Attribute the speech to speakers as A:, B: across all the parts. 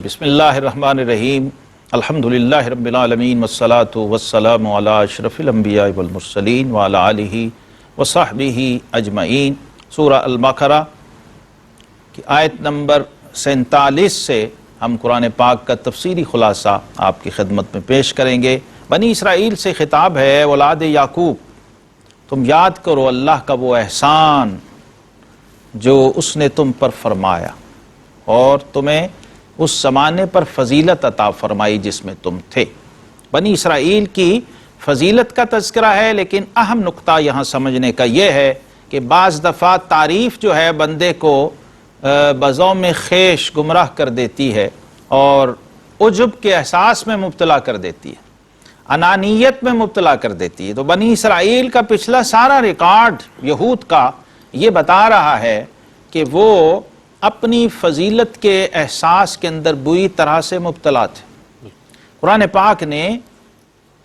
A: بسم اللہ الرحمن الرحیم الحمدللہ رب العالمین والصلاة والسلام علی اشرف الانبیاء والمرسلین وعلی آلہ وصحبہ اجمعین۔ سورہ البقرہ کی آیت نمبر 47 سے ہم قرآن پاک کا تفسیری خلاصہ آپ کی خدمت میں پیش کریں گے۔ بنی اسرائیل سے خطاب ہے، اولاد یعقوب تم یاد کرو اللہ کا وہ احسان جو اس نے تم پر فرمایا اور تمہیں اس زمانے پر فضیلت عطا فرمائی جس میں تم تھے۔ بنی اسرائیل کی فضیلت کا تذکرہ ہے، لیکن اہم نقطہ یہاں سمجھنے کا یہ ہے کہ بعض دفعہ تعریف جو ہے بندے کو بزوم خیش گمراہ کر دیتی ہے اور عجب کے احساس میں مبتلا کر دیتی ہے، انانیت میں مبتلا کر دیتی ہے۔ تو بنی اسرائیل کا پچھلا سارا ریکارڈ یہود کا یہ بتا رہا ہے کہ وہ اپنی فضیلت کے احساس کے اندر بری طرح سے مبتلا تھے۔ قرآن پاک نے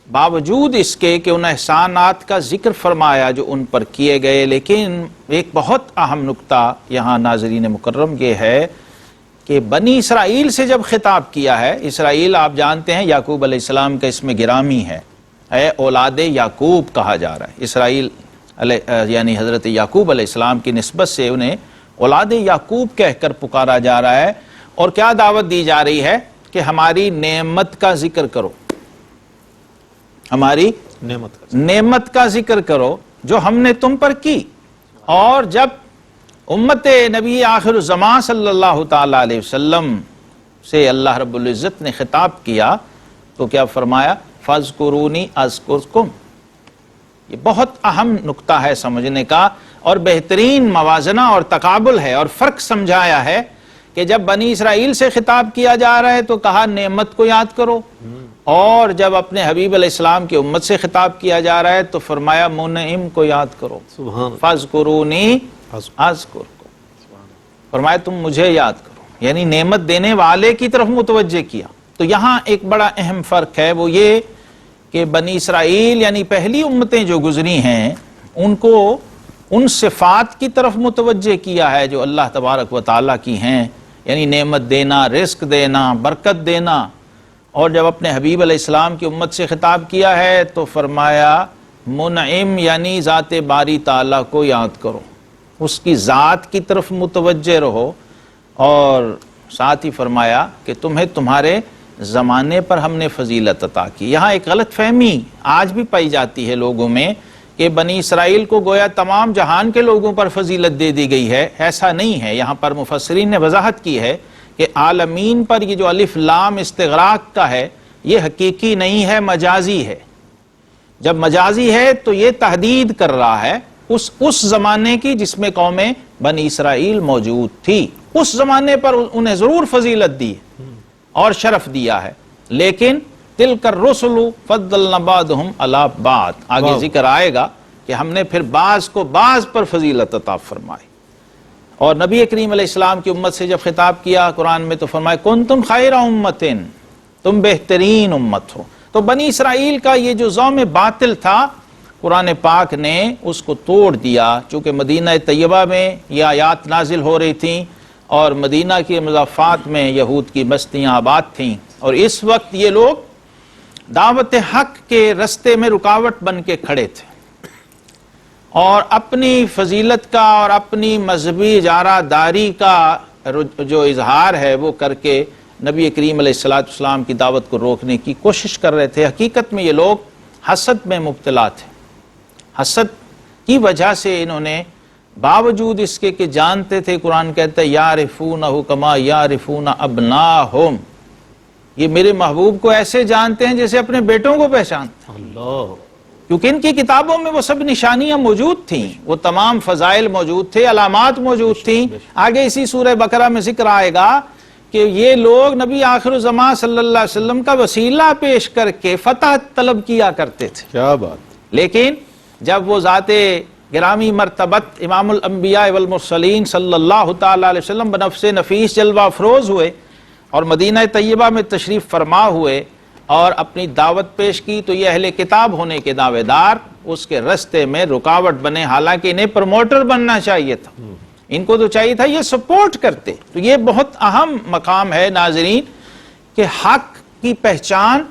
A: باوجود اس کے کہ ان احسانات کا ذکر فرمایا جو ان پر کیے گئے، لیکن ایک بہت اہم نقطہ یہاں ناظرین مکرم یہ ہے کہ بنی اسرائیل سے جب خطاب کیا ہے، اسرائیل آپ جانتے ہیں یعقوب علیہ السلام کا اسم گرامی ہے، اے اولاد یعقوب کہا جا رہا ہے۔ اسرائیل یعنی حضرت یعقوب علیہ السلام کی نسبت سے انہیں اولاد یعقوب کہہ کر پکارا جا رہا ہے، اور کیا دعوت دی جا رہی ہے کہ ہماری نعمت کا ذکر کرو، ہماری نعمت کا ذکر کرو جو ہم نے تم پر کی۔ اور جب امت نبی آخر الزمان صلی اللہ تعالی علیہ وسلم سے اللہ رب العزت نے خطاب کیا تو کیا فرمایا؟ فَاذْكُرُونِي أَذْكُرْكُمْ۔ یہ بہت اہم نقطہ ہے سمجھنے کا، اور بہترین موازنہ اور تقابل ہے اور فرق سمجھایا ہے کہ جب بنی اسرائیل سے خطاب کیا جا رہا ہے تو کہا نعمت کو یاد کرو، اور جب اپنے حبیب علیہ السلام کی امت سے خطاب کیا جا رہا ہے تو فرمایا منعم کو یاد کرو، فَاذْكُرُونِي أَذْكُرْكُمْ، فرمایا تم مجھے یاد کرو، یعنی نعمت دینے والے کی طرف متوجہ کیا۔ تو یہاں ایک بڑا اہم فرق ہے، وہ یہ کہ بنی اسرائیل یعنی پہلی امتیں جو گزری ہیں ان کو ان صفات کی طرف متوجہ کیا ہے جو اللہ تبارک و تعالیٰ کی ہیں، یعنی نعمت دینا، رزق دینا، برکت دینا۔ اور جب اپنے حبیب علیہ السلام کی امت سے خطاب کیا ہے تو فرمایا منعم، یعنی ذات باری تعالیٰ کو یاد کرو، اس کی ذات کی طرف متوجہ رہو، اور ساتھ ہی فرمایا کہ تمہیں تمہارے زمانے پر ہم نے فضیلت عطا کی۔ یہاں ایک غلط فہمی آج بھی پائی جاتی ہے لوگوں میں کہ بنی اسرائیل کو گویا تمام جہان کے لوگوں پر فضیلت دے دی گئی ہے، ایسا نہیں ہے۔ یہاں پر مفسرین نے وضاحت کی ہے کہ عالمین پر یہ جو الف لام استغراق کا ہے یہ حقیقی نہیں ہے، مجازی ہے۔ جب مجازی ہے تو یہ تحدید کر رہا ہے اس زمانے کی جس میں قوم بنی اسرائیل موجود تھی، اس زمانے پر انہیں ضرور فضیلت دی اور شرف دیا ہے، لیکن تِلْكَ الرُّسُلُ فَضَّلْنَا بَعْضَهُمْ عَلَىٰ بَعْضٍ، آگے ذکر آئے گا کہ ہم نے پھر بعض کو بعض پر فضیلت عطا فرمائی۔ اور نبی کریم علیہ السلام کی امت سے جب خطاب کیا قرآن میں تو فرمایا كُنْتُمْ خَيْرَ أُمَّةٍ، تم بہترین امت ہو۔ تو بنی اسرائیل کا یہ جو زوم باطل تھا قرآن پاک نے اس کو توڑ دیا، چونکہ مدینہ طیبہ میں یہ آیات نازل ہو رہی تھیں اور مدینہ کے مضافات میں یہود کی بستیاں آباد تھیں، اور اس وقت یہ لوگ دعوت حق کے رستے میں رکاوٹ بن کے کھڑے تھے، اور اپنی فضیلت کا اور اپنی مذہبی اجارہ داری کا جو اظہار ہے وہ کر کے نبی کریم علیہ السلام کی دعوت کو روکنے کی کوشش کر رہے تھے۔ حقیقت میں یہ لوگ حسد میں مبتلا تھے، حسد کی وجہ سے انہوں نے باوجود اس کے کہ جانتے تھے، قرآن کہتا ہے یعرفونہ کما یعرفون ابناہم، یہ میرے محبوب کو ایسے جانتے ہیں جیسے اپنے بیٹوں کو پہچانتے ہیں، کیونکہ ان کی کتابوں میں وہ سب نشانیاں موجود تھیں، وہ تمام فضائل موجود تھے، علامات موجود تھیں۔ آگے اسی سورہ بقرہ میں ذکر آئے گا کہ یہ لوگ نبی آخر الزمان صلی اللہ علیہ وسلم کا وسیلہ پیش کر کے فتح طلب کیا کرتے تھے۔
B: کیا بات!
A: لیکن جب وہ ذات گرامی مرتبت امام الانبیاء والمرسلین صلی اللہ تعالی علیہ وسلم بنفس نفیس جلوہ افروز ہوئے اور مدینہ طیبہ میں تشریف فرما ہوئے اور اپنی دعوت پیش کی، تو یہ اہل کتاب ہونے کے دعوے دار اس کے رستے میں رکاوٹ بنے، حالانکہ انہیں پروموٹر بننا چاہیے تھا، ان کو تو چاہیے تھا یہ سپورٹ کرتے۔ تو یہ بہت اہم مقام ہے ناظرین کہ حق کی پہچان،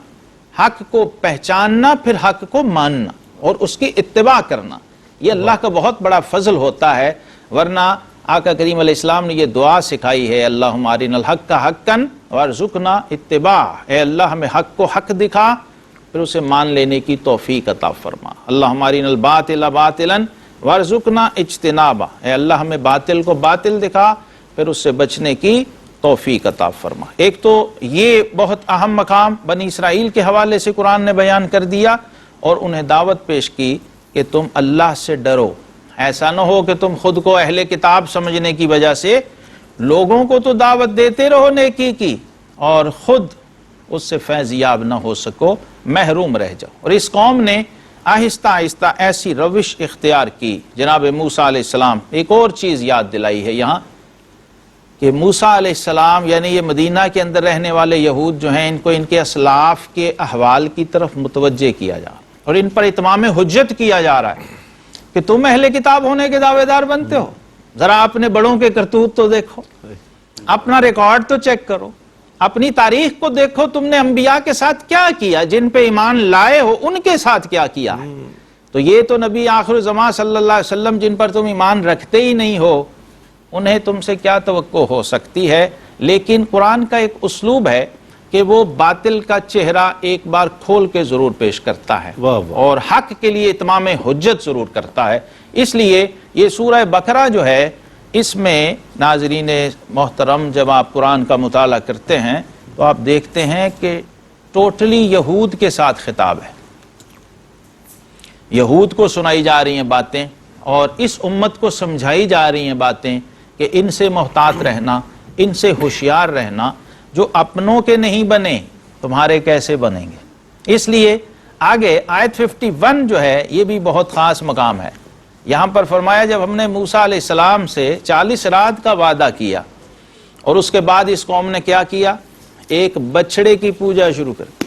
A: حق کو پہچاننا، پھر حق کو ماننا اور اس کی اتباع کرنا، یہ اللہ کا بہت بڑا فضل ہوتا ہے. ورنہ آقا کریم علیہ السلام نے یہ دعا سکھائی ہے، اللہم ارنا الحق حقا وارزقنا اتباع، اے اللہ ہمیں حق کو حق دکھا پھر اسے مان لینے کی توفیق عطا فرما. اللہم ارنا الباطل باطلا وارزقنا اجتنابا، اے اللہ ہمیں باطل کو باطل دکھا پھر اس سے بچنے کی توفیق عطا فرما. ایک تو یہ بہت اہم مقام بنی اسرائیل کے حوالے سے قرآن نے بیان کر دیا اور انہیں دعوت پیش کی کہ تم اللہ سے ڈرو. ایسا نہ ہو کہ تم خود کو اہل کتاب سمجھنے کی وجہ سے لوگوں کو تو دعوت دیتے رہو نیکی کی اور خود اس سے فیض یاب نہ ہو سکو، محروم رہ جاؤ. اور اس قوم نے آہستہ آہستہ ایسی روش اختیار کی. جناب موسیٰ علیہ السلام ایک اور چیز یاد دلائی ہے یہاں کہ موسیٰ علیہ السلام یعنی یہ مدینہ کے اندر رہنے والے یہود جو ہیں، ان کو ان کے اسلاف کے احوال کی طرف متوجہ کیا جا اور ان پر اتمام حجت کیا جا رہا ہے کہ تم اہل کتاب ہونے کے دعوے دار بنتے ہو. ذرا اپنے بڑوں کے کرتوت تو دیکھو، اپنا ریکارڈ تو چیک کرو، اپنی تاریخ کو دیکھو، تم نے انبیاء کے ساتھ کیا کیا، جن پہ ایمان لائے ہو ان کے ساتھ کیا کیا ہے. تو یہ تو نبی آخر الزمان صلی اللہ علیہ وسلم جن پر تم ایمان رکھتے ہی نہیں ہو، انہیں تم سے کیا توقع ہو سکتی ہے. لیکن قرآن کا ایک اسلوب ہے کہ وہ باطل کا چہرہ ایک بار کھول کے ضرور پیش کرتا ہے اور حق کے لیے اتمام حجت ضرور کرتا ہے. اس لیے یہ سورہ بقرہ جو ہے، اس میں ناظرین محترم جب آپ قرآن کا مطالعہ کرتے ہیں تو آپ دیکھتے ہیں کہ ٹوٹلی یہود کے ساتھ خطاب ہے. یہود کو سنائی جا رہی ہیں باتیں اور اس امت کو سمجھائی جا رہی ہیں باتیں کہ ان سے محتاط رہنا، ان سے ہوشیار رہنا، جو اپنوں کے نہیں بنے تمہارے کیسے بنیں گے. اس لیے آگے آیت 51 جو ہے یہ بھی بہت خاص مقام ہے. یہاں پر فرمایا جب ہم نے موسیٰ علیہ السلام سے 40 رات کا وعدہ کیا اور اس کے بعد اس قوم نے کیا کیا، ایک بچڑے کی پوجا شروع کر دی.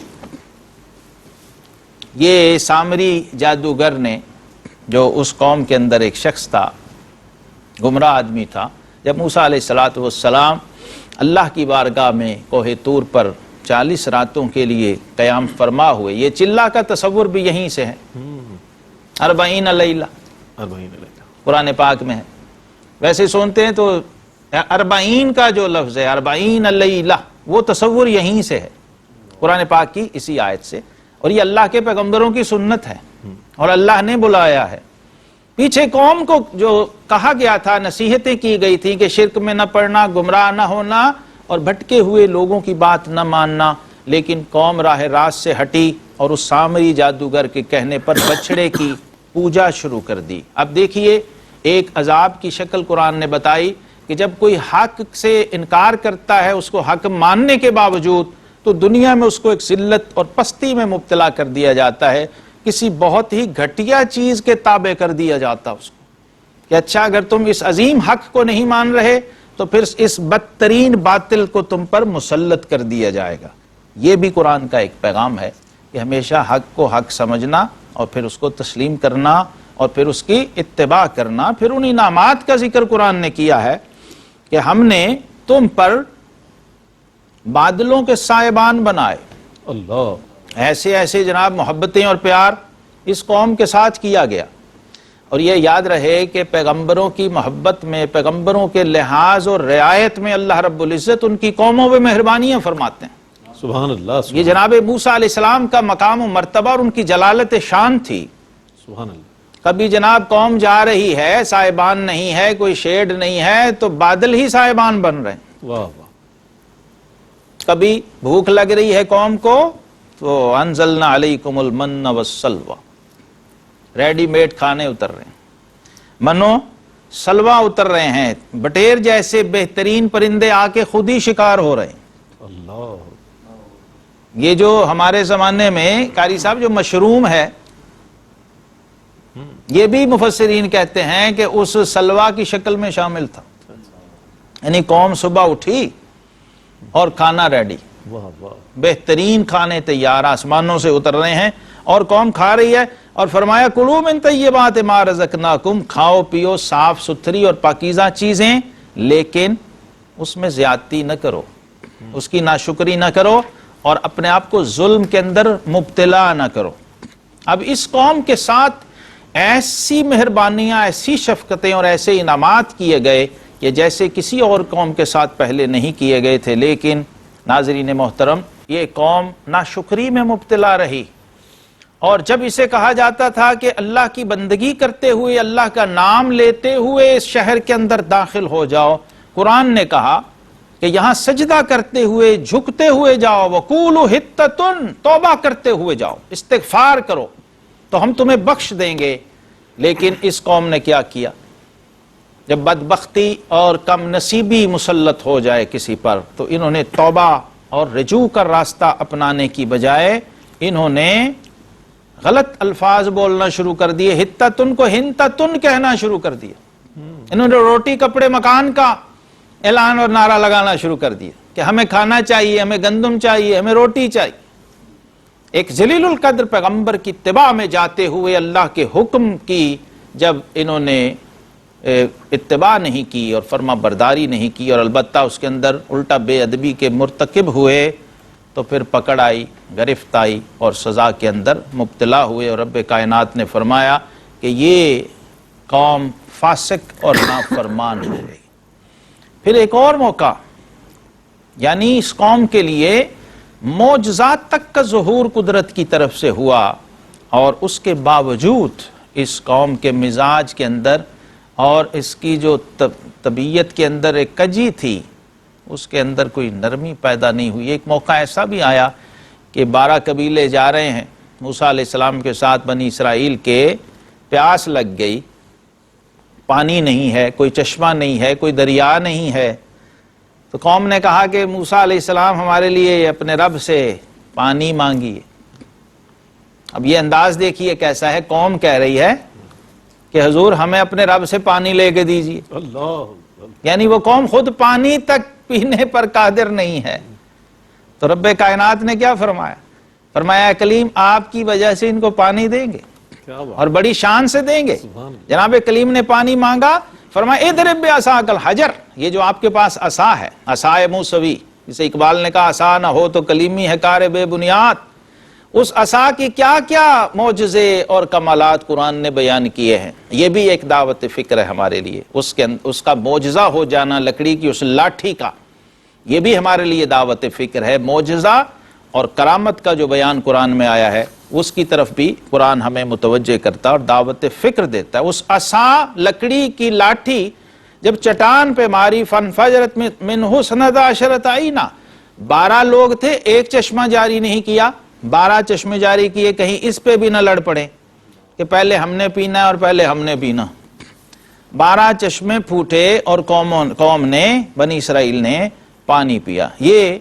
A: یہ سامری جادوگر نے، جو اس قوم کے اندر ایک شخص تھا، گمراہ آدمی تھا، جب موسیٰ علیہ السلام اللہ کی بارگاہ میں کوہ طور پر 40 راتوں کے لیے قیام فرما ہوئے، یہ چلہ کا تصور بھی یہیں سے ہے، 40 لیلہ قرآن پاک میں ہے. ویسے سنتے ہیں تو 40 کا جو لفظ ہے 40 لیلہ وہ تصور یہیں سے ہے قرآن پاک کی اسی آیت سے. اور یہ اللہ کے پیغمبروں کی سنت ہے اور اللہ نے بلایا ہے. پیچھے قوم کو جو کہا گیا تھا، نصیحتیں کی گئی تھیں کہ شرک میں نہ پڑنا، گمراہ نہ ہونا اور بھٹکے ہوئے لوگوں کی بات نہ ماننا، لیکن قوم راہ راست سے ہٹی اور اس سامری جادوگر کے کہنے پر بچڑے کی پوجا شروع کر دی. اب دیکھیے ایک عذاب کی شکل قرآن نے بتائی کہ جب کوئی حق سے انکار کرتا ہے، اس کو حق ماننے کے باوجود، تو دنیا میں اس کو ایک ذلت اور پستی میں مبتلا کر دیا جاتا ہے، کسی بہت ہی گھٹیا چیز کے تابع کر دیا جاتا اس کو کہ اچھا اگر تم اس عظیم حق کو نہیں مان رہے تو پھر اس بدترین باطل کو تم پر مسلط کر دیا جائے گا. یہ بھی قرآن کا ایک پیغام ہے کہ ہمیشہ حق کو حق سمجھنا اور پھر اس کو تسلیم کرنا اور پھر اس کی اتباع کرنا. پھر ان انعامات کا ذکر قرآن نے کیا ہے کہ ہم نے تم پر بادلوں کے سائبان بنائے.
B: اللہ،
A: ایسے ایسے جناب محبتیں اور پیار اس قوم کے ساتھ کیا گیا. اور یہ یاد رہے کہ پیغمبروں کی محبت میں، پیغمبروں کے لحاظ اور رعایت میں اللہ رب العزت ان کی قوموں پہ مہربانیاں فرماتے ہیں.
B: سبحان اللہ،
A: یہ جناب موسیٰ علیہ السلام کا مقام و مرتبہ اور ان کی جلالت شان تھی.
B: سبحان اللہ.
A: کبھی جناب قوم جا رہی ہے، سائبان نہیں ہے، کوئی شیڈ نہیں ہے، تو بادل ہی سائبان بن رہے ہیں.
B: واہ واہ.
A: کبھی بھوک لگ رہی ہے قوم کو تو انزلنا علیکم المن والسلوى، ریڈی میڈ کھانے اتر رہے ہیں، منو سلوا اتر رہے ہیں، بٹیر جیسے بہترین پرندے آ کے خود ہی شکار ہو رہے ہیں.
B: اللہ.
A: یہ جو ہمارے زمانے میں قاری صاحب جو مشروم ہے، یہ بھی مفسرین کہتے ہیں کہ اس سلوا کی شکل میں شامل تھا. یعنی قوم صبح اٹھی اور کھانا ریڈی،
B: واہ واہ.
A: بہترین کھانے تیار آسمانوں سے اتر رہے ہیں اور قوم کھا رہی ہے. اور فرمایا کلوا من طیبات ما رزقناکم، کھاؤ پیو صاف ستھری اور پاکیزہ چیزیں، لیکن اس میں زیادتی نہ کرو. اس کی ناشکری نہ کرو اور اپنے آپ کو ظلم کے اندر مبتلا نہ کرو۔ اب اس قوم کے ساتھ ایسی مہربانیاں، ایسی شفقتیں اور ایسے انعامات کیے گئے کہ جیسے کسی اور قوم کے ساتھ پہلے نہیں کیے گئے تھے، لیکن ناظرین محترم یہ قوم ناشکری میں مبتلا رہی، اور جب اسے کہا جاتا تھا کہ اللہ کی بندگی کرتے ہوئے، اللہ کا نام لیتے ہوئے اس شہر کے اندر داخل ہو جاؤ، قرآن نے کہا کہ یہاں سجدہ کرتے ہوئے، جھکتے ہوئے جاؤ، وَقُولُوا حِطَّةٌ، توبہ کرتے ہوئے جاؤ، استغفار کرو تو ہم تمہیں بخش دیں گے۔ لیکن اس قوم نے کیا کیا؟ جب بدبختی اور کم نصیبی مسلط ہو جائے کسی پر تو انہوں نے توبہ اور رجوع کا راستہ اپنانے کی بجائے انہوں نے غلط الفاظ بولنا شروع کر دیے، حتتن کو ہنتتن کہنا شروع کر دیا۔ انہوں نے روٹی کپڑے مکان کا اعلان اور نعرہ لگانا شروع کر دیا کہ ہمیں کھانا چاہیے، ہمیں گندم چاہیے، ہمیں روٹی چاہیے۔ ایک ذلیل القدر پیغمبر کی اتباع میں جاتے ہوئے اللہ کے حکم کی جب انہوں نے اتباع نہیں کی اور فرما برداری نہیں کی، اور البتہ اس کے اندر الٹا بے ادبی کے مرتکب ہوئے، تو پھر پکڑ آئی، گرفت آئی اور سزا کے اندر مبتلا ہوئے، اور رب کائنات نے فرمایا کہ یہ قوم فاسق اور نافرمان ہو گئی۔ پھر ایک اور موقع، یعنی اس قوم کے لیے معجزات تک کا ظہور قدرت کی طرف سے ہوا، اور اس کے باوجود اس قوم کے مزاج کے اندر اور اس کی جو طبیعت کے اندر ایک کجی تھی، اس کے اندر کوئی نرمی پیدا نہیں ہوئی۔ ایک موقع ایسا بھی آیا کہ 12 قبیلے جا رہے ہیں موسیٰ علیہ السلام کے ساتھ، بنی اسرائیل کے، پیاس لگ گئی، پانی نہیں ہے، کوئی چشمہ نہیں ہے، کوئی دریا نہیں ہے، تو قوم نے کہا کہ موسیٰ علیہ السلام ہمارے لیے اپنے رب سے پانی مانگیے۔ اب یہ انداز دیکھیے کیسا ہے، قوم کہہ رہی ہے کہ حضور ہمیں اپنے رب سے پانی لے کے دیجیے، یعنی وہ قوم خود پانی تک پینے پر قادر نہیں ہے۔ تو رب کائنات نے کیا فرمایا؟ فرمایا کلیم آپ کی وجہ سے ان کو پانی دیں گے، اور بڑی شان سے دیں گے۔ جناب کلیم نے پانی مانگا، فرمایا اضرب بعصاک الحجر، یہ جو آپ کے پاس عصا ہے، عصائے موسوی، جسے اقبال نے کہا عصا نہ ہو تو کلیمی ہے کار بے بنیاد، اس عصا کی کیا کیا معجزے اور کمالات قرآن نے بیان کیے ہیں۔ یہ بھی ایک دعوت فکر ہے ہمارے لیے، اس کا معجزہ ہو جانا، لکڑی کی اس لاٹھی کا، یہ بھی ہمارے لیے دعوت فکر ہے۔ معجزہ اور کرامت کا جو بیان قرآن میں آیا ہے اس کی طرف بھی قرآن ہمیں متوجہ کرتا ہے اور دعوت فکر دیتا ہے۔ اس عصا، لکڑی کی لاٹھی جب چٹان پہ ماری، فانفجرت منہ اثنتا عشرۃ عینا، 12 لوگ تھے، ایک چشمہ جاری نہیں کیا، 12 چشمے جاری کیے، کہیں اس پہ بھی نہ لڑ پڑے کہ پہلے ہم نے پینا ہے اور پہلے ہم نے پینا۔ 12 چشمے پھوٹے اور قوم نے، بنی اسرائیل نے پانی پیا۔ یہ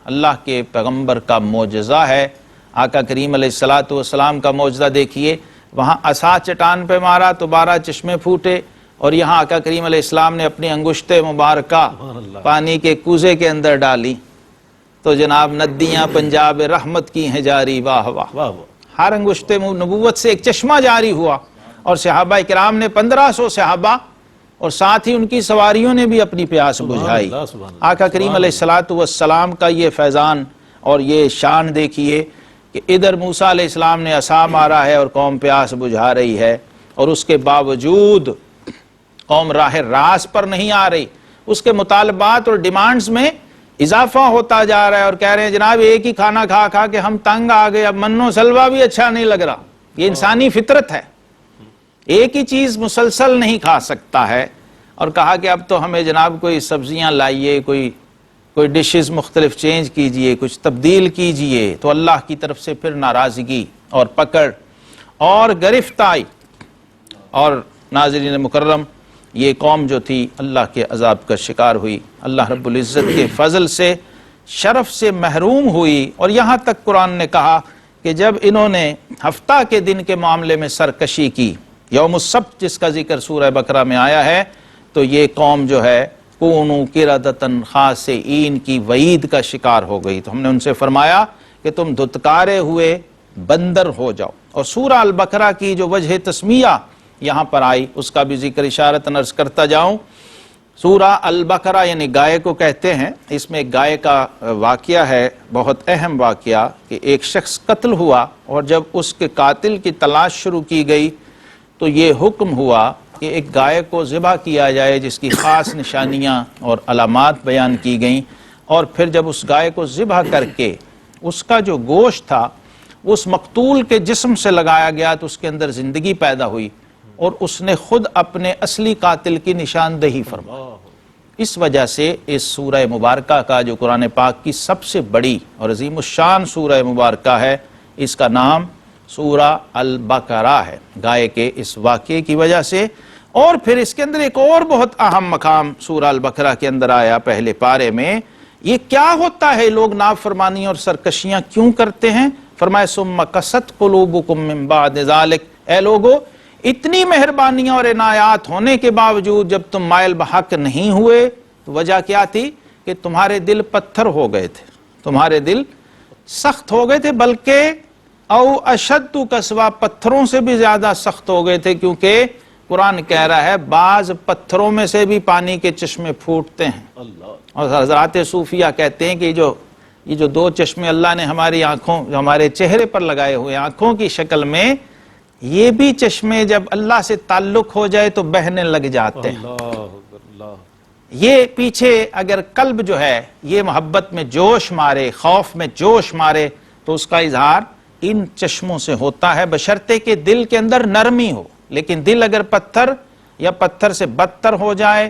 A: اللہ کے پیغمبر کا معجزہ ہے۔ آقا کریم علیہ السلام کا معجزہ دیکھیے، وہاں عصا چٹان پہ مارا تو 12 چشمے پھوٹے، اور یہاں آقا کریم علیہ السلام نے اپنی انگشت مبارکہ پانی کے کوزے کے اندر ڈالی تو جناب ندیاں پنجاب رحمت کی ہیں جاری، واہ واہ۔ ہر انگشت نبوت سے ایک چشمہ جاری ہوا، اور صحابہ کرام نے 1500 صحابہ اور ساتھ ہی ان کی سواریوں نے بھی اپنی پیاس بجھائی۔ آقا کریم علیہ السلام کا یہ فیضان اور یہ شان دیکھیے کہ ادھر موسیٰ علیہ السلام نے عصا مارا ہے اور قوم پیاس بجھا رہی ہے، اور اس کے باوجود قوم راہ راست پر نہیں آ رہی، اس کے مطالبات اور ڈیمانڈز میں اضافہ ہوتا جا رہا ہے، اور کہہ رہے ہیں جناب ایک ہی کھانا کھا کھا کے ہم تنگ آ گئے، اب من و سلوہ بھی اچھا نہیں لگ رہا۔ یہ انسانی فطرت ہے، ایک ہی چیز مسلسل نہیں کھا سکتا ہے، اور کہا کہ اب تو ہمیں جناب کوئی سبزیاں لائیے، کوئی ڈشز مختلف چینج کیجئے، کچھ تبدیل کیجئے، تو اللہ کی طرف سے پھر ناراضگی اور پکڑ اور گرفت آئی، اور ناظرین مکرم یہ قوم جو تھی اللہ کے عذاب کا شکار ہوئی، اللہ رب العزت کے فضل سے، شرف سے محروم ہوئی، اور یہاں تک قرآن نے کہا کہ جب انہوں نے ہفتہ کے دن کے معاملے میں سرکشی کی، یوم السبت جس کا ذکر سورہ بقرہ میں آیا ہے، تو یہ قوم جو ہے کونوا قردۃ خاسئین کی وعید کا شکار ہو گئی۔ تو ہم نے ان سے فرمایا کہ تم دھتکارے ہوئے بندر ہو جاؤ، اور سورہ البقرہ کی جو وجہ تسمیہ یہاں پر آئی اس کا بھی ذکر اشارت عرض کرتا جاؤں سورہ البقرہ یعنی گائے کو کہتے ہیں. اس میں ایک گائے کا واقعہ ہے، بہت اہم واقعہ، کہ ایک شخص قتل ہوا اور جب اس کے قاتل کی تلاش شروع کی گئی تو یہ حکم ہوا کہ ایک گائے کو ذبح کیا جائے جس کی خاص نشانیاں اور علامات بیان کی گئیں، اور پھر جب اس گائے کو ذبح کر کے اس کا جو گوشت تھا اس مقتول کے جسم سے لگایا گیا تو اس کے اندر زندگی پیدا ہوئی اور اس نے خود اپنے اصلی قاتل کی نشاندہی فرمائی. اس وجہ سے اس سورہ مبارکہ کا جو قرآن پاک کی سب سے بڑی اور عظیم الشان سورہ مبارکہ ہے، اس کا نام سورہ البقرہ ہے، گائے کے اس واقعے کی وجہ سے. اور پھر اس کے اندر ایک اور بہت اہم مقام سورہ البقرہ کے اندر آیا پہلے پارے میں. یہ کیا ہوتا ہے، لوگ نافرمانی اور سرکشیاں کیوں کرتے ہیں؟ فرمایا ثم قست قلوبکم من بعد ذلک، اے لوگو اتنی مہربانیاں اور عنایات ہونے کے باوجود جب تم مائل بحق نہیں ہوئے تو وجہ کیا تھی؟ کہ تمہارے دل پتھر ہو گئے تھے، تمہارے دل سخت ہو گئے تھے، بلکہ او اشد قسوہ، پتھروں سے بھی زیادہ سخت ہو گئے تھے، کیونکہ قرآن کہہ رہا ہے بعض پتھروں میں سے بھی پانی کے چشمے پھوٹتے ہیں. اور حضرات صوفیہ کہتے ہیں کہ یہ جو دو چشمے اللہ نے ہماری آنکھوں، جو ہمارے چہرے پر لگائے ہوئے آنکھوں کی شکل میں، یہ بھی چشمے جب اللہ سے تعلق ہو جائے تو بہنے لگ جاتے ہیں. یہ پیچھے اگر قلب جو ہے یہ محبت میں جوش مارے، خوف میں جوش مارے، تو اس کا اظہار ان چشموں سے ہوتا ہے، بشرطے کہ دل کے اندر نرمی ہو. لیکن دل اگر پتھر یا پتھر سے بدتر ہو جائے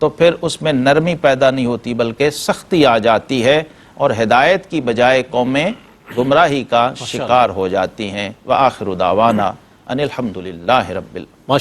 A: تو پھر اس میں نرمی پیدا نہیں ہوتی بلکہ سختی آ جاتی ہے، اور ہدایت کی بجائے قومیں گمراہی کا شکار ہو جاتی ہیں. وآخر دعوانا ان الحمدللہ رب العالمین.